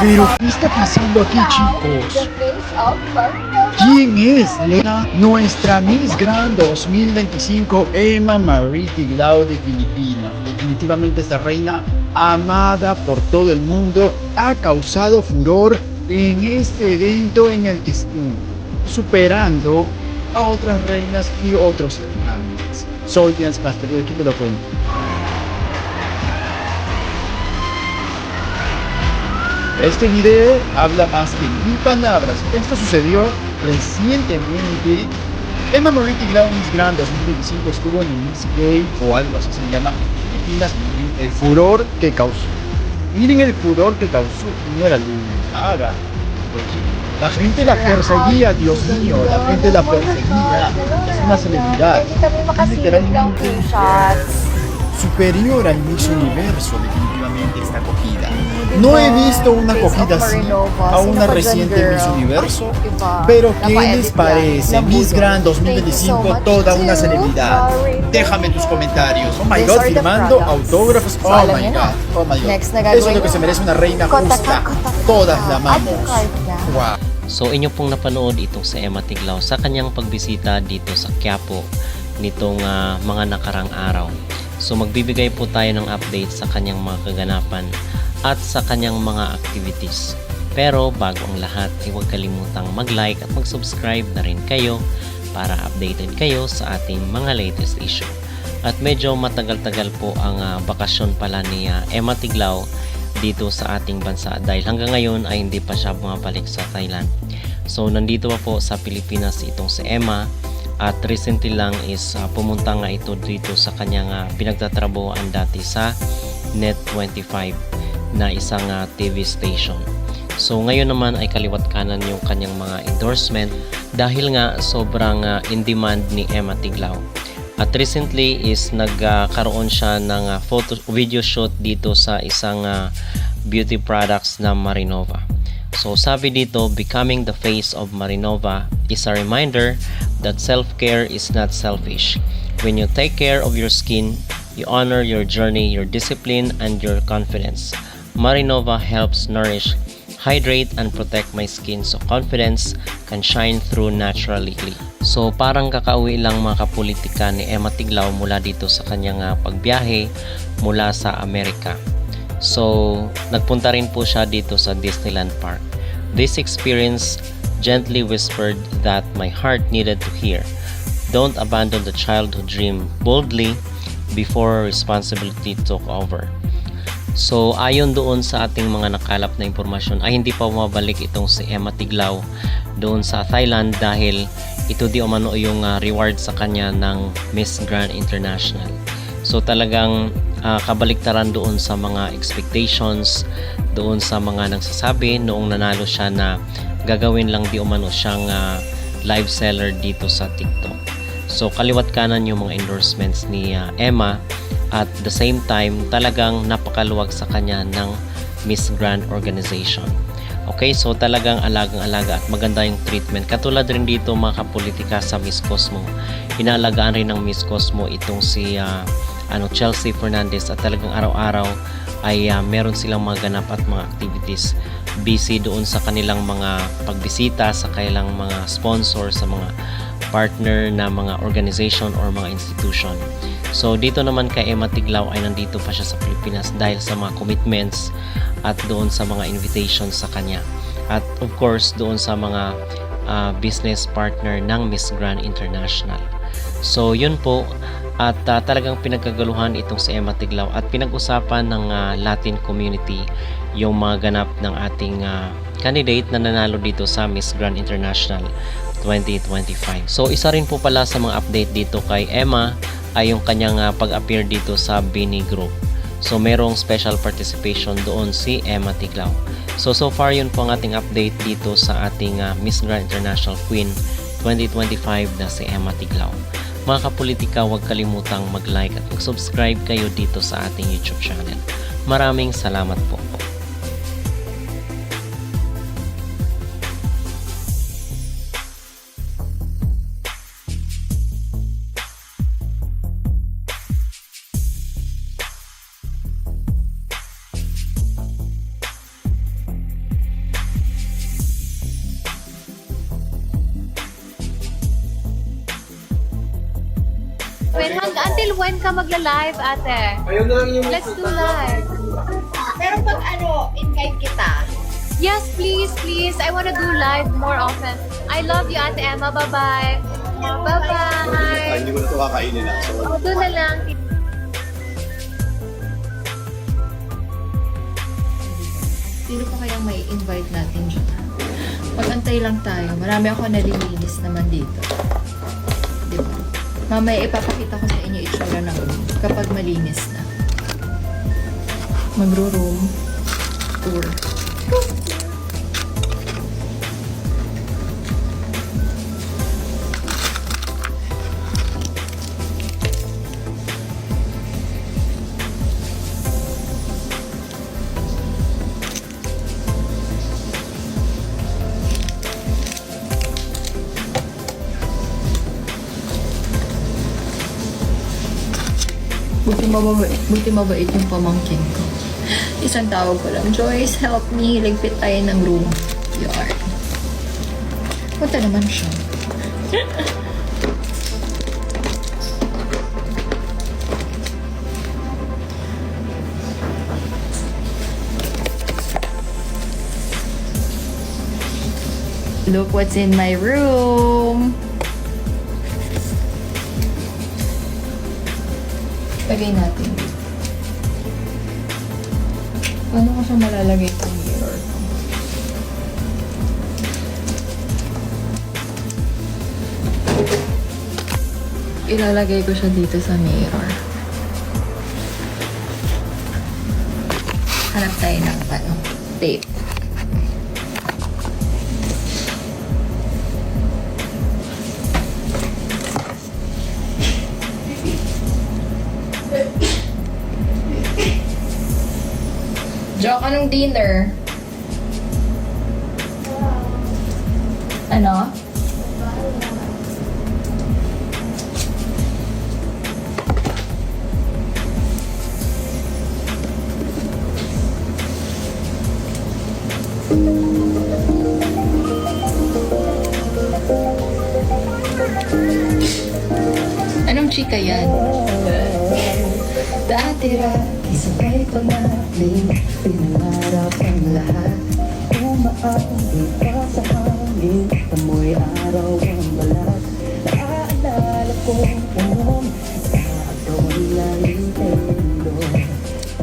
Pero, ¿qué está pasando aquí, chicos? ¿Quién es nuestra Miss Grand 2025, Emma Marie Tiglao de Filipinas? Definitivamente esta reina, amada por todo el mundo, ha causado furor en este evento en el que estuvo, superando a otras reinas y otros certámenes. Soy Díaz Pastor, aquí te lo cuento. Este video habla más que mil palabras. Esto sucedió recientemente. Emma Marie Tiglao Miss Grand 2025 estuvo en el Miss Gay o algo así se llama en Filipinas. El furor que causó. Miren el furor que causó. No era haga. La gente la perseguía, Dios mío. La gente la perseguía. Es una celebridad. Literalmente superior al Miss Universo, definitivamente esta acogida. No he visto una acogida así a una reciente Miss Universo, pero ¿qué les parece? Miss Grand 2025, toda una celebridad. Déjame tus comentarios. Oh my God, firmando autógrafos. Oh my God, oh my God. Eso es lo que se merece una reina justa. Todas la amamos. Wow. So inyo pong napanood itong si Emma Tiglao sa kanyang pagbisita dito sa Quiapo nitong mga nakarang araw. So magbibigay po tayo ng update sa kanyang mga kaganapan at sa kanyang mga activities. Pero bago ang lahat ay huwag kalimutang mag-like at mag-subscribe na rin kayo para updated kayo sa ating mga latest issue. At medyo matagal-tagal po ang bakasyon pala ni Emma Tiglao dito sa ating bansa dahil hanggang ngayon ay hindi pa siya bumabalik sa Thailand. So nandito pa po sa Pilipinas itong si Emma. At recently lang is pumunta nga ito dito sa kanyang pinagtatrabahoan dati sa Net25 na isang TV station. So ngayon naman ay kaliwat kanan yung kanyang mga endorsement dahil nga sobrang in demand ni Emma Tiglao. At recently is nagkaroon siya ng video shoot dito sa isang beauty products na Marinova. So sabi dito, becoming the face of Marinova is a reminder that self-care is not selfish. When you take care of your skin, you honor your journey, your discipline, and your confidence. Marinova helps nourish, hydrate, and protect my skin so confidence can shine through naturally. So parang kakauwi lang mga kapolitika ni Emma Tiglao mula dito sa kanyang pagbiyahe mula sa Amerika. So nagpunta rin po siya dito sa Disneyland Park. This experience gently whispered that my heart needed to hear. Don't abandon the childhood dream boldly before responsibility took over. So ayon doon sa ating mga nakalap na impormasyon ay hindi pa bumabalik itong si Emma Tiglao doon sa Thailand dahil ito di umano yung reward sa kanya ng Miss Grand International. So talagang kabaliktaran doon sa mga expectations, doon sa mga nagsasabi noong nanalo siya na gagawin lang di umano siyang live seller dito sa TikTok. So kaliwat kanan yung mga endorsements ni Emma at the same time talagang napakaluwag sa kanya ng Miss Grand Organization. Okay, so talagang alagang-alaga at maganda yung treatment. Katulad rin dito mga kapolitika sa Miss Cosmo. Inaalagaan rin ng Miss Cosmo itong si Chelsea Fernandez at talagang araw-araw ay meron silang mga ganap at mga activities. Busy doon sa kanilang mga pagbisita sa kanilang mga sponsor, sa mga partner na mga organization or mga institution. So dito naman kay Emma Tiglao ay nandito pa siya sa Pilipinas dahil sa mga commitments at doon sa mga invitations sa kanya. At of course doon sa mga business partner ng Miss Grand International. So yun po. At talagang pinagkagaluhan itong si Emma Tiglao at pinag-usapan ng Latin community yung mga ganap ng ating candidate na nanalo dito sa Miss Grand International 2025. So isa rin po pala sa mga update dito kay Emma ay yung kanyang pag-appear dito sa Bini Group. So merong special participation doon si Emma Tiglao. So far yun po ang ating update dito sa ating Miss Grand International Queen 2025 na si Emma Tiglao. Mga kapolitika, huwag kalimutang mag-like at mag-subscribe kayo dito sa ating YouTube channel. Maraming salamat po. Till when ka magla-live, ate? Ayun na lang yung... Let's do live. Pero pag invite kita. Yes, please, please. I wanna do live more often. I love you, Ate Emma. Bye-bye. Bye-bye. Hindi ko na ito kakainin na. So, Doon na lang. Sino pa kayang may invite natin dyan? Mag-antay lang tayo. Marami ako nalilinis naman dito. Diba? Mamaya ipapakita ko sa inyo itsura ng room kapag malinis na. Magro-room tour. Buti mabait yung pamangkin ko. Isang tawag ko lang, Joyce, help me. Ligpit tayo ng room. Yard. Punta naman siya. Look what's in my room. Lagay natin. Paano ko siya malalagay sa mirror ko? Ilalagay ko siya dito sa mirror. Hanap tayo ng tape. Joke, anong dinner? Ano? Anong chika yan? Dati-dati sabay pag-aling pinangarap ang lahat. Umaawit pa sa hangin, amoy araw ang balat. Naaalala ko noon, ikaw ang lalintendo.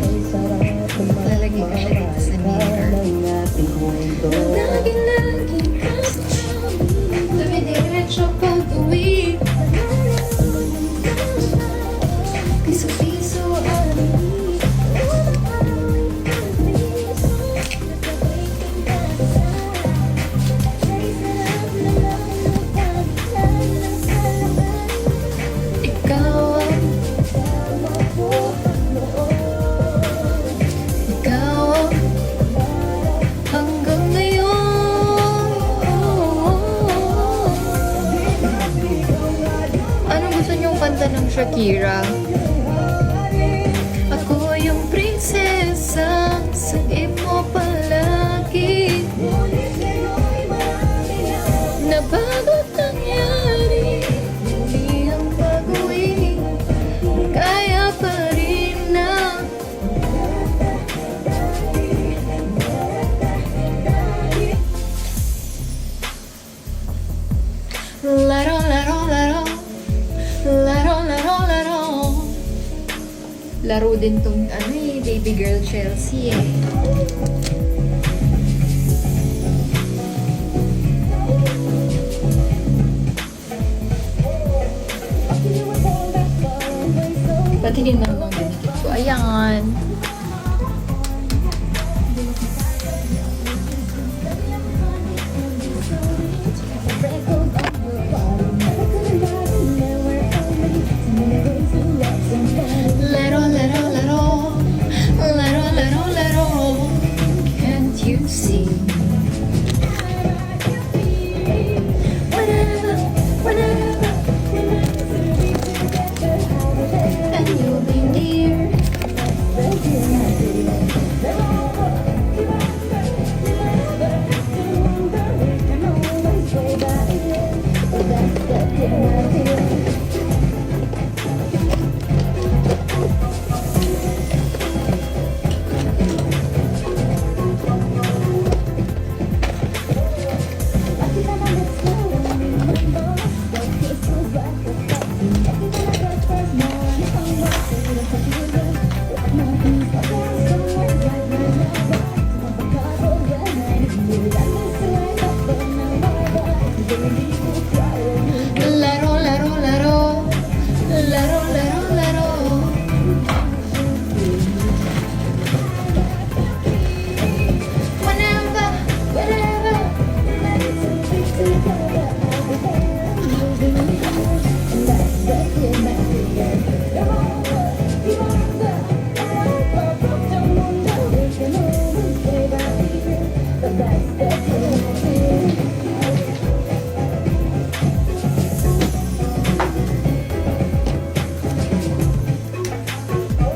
Ay sarap naman Lalagay ko siya dito sa mirror. ng ating kwento. Lagi-lagi kasama. Dumidiretso pag-uwi. Piso-piso ang Shakira. Ako yung prinsesa sa mo palagi. Na bago't nangyari, muli ang pag-uwi, kaya pa rin na. Laro, laro, laro. Laro, laro, laro. Laro din tong baby girl Chelsea eh. Ba't hindi naman dinikit ko? Ayan.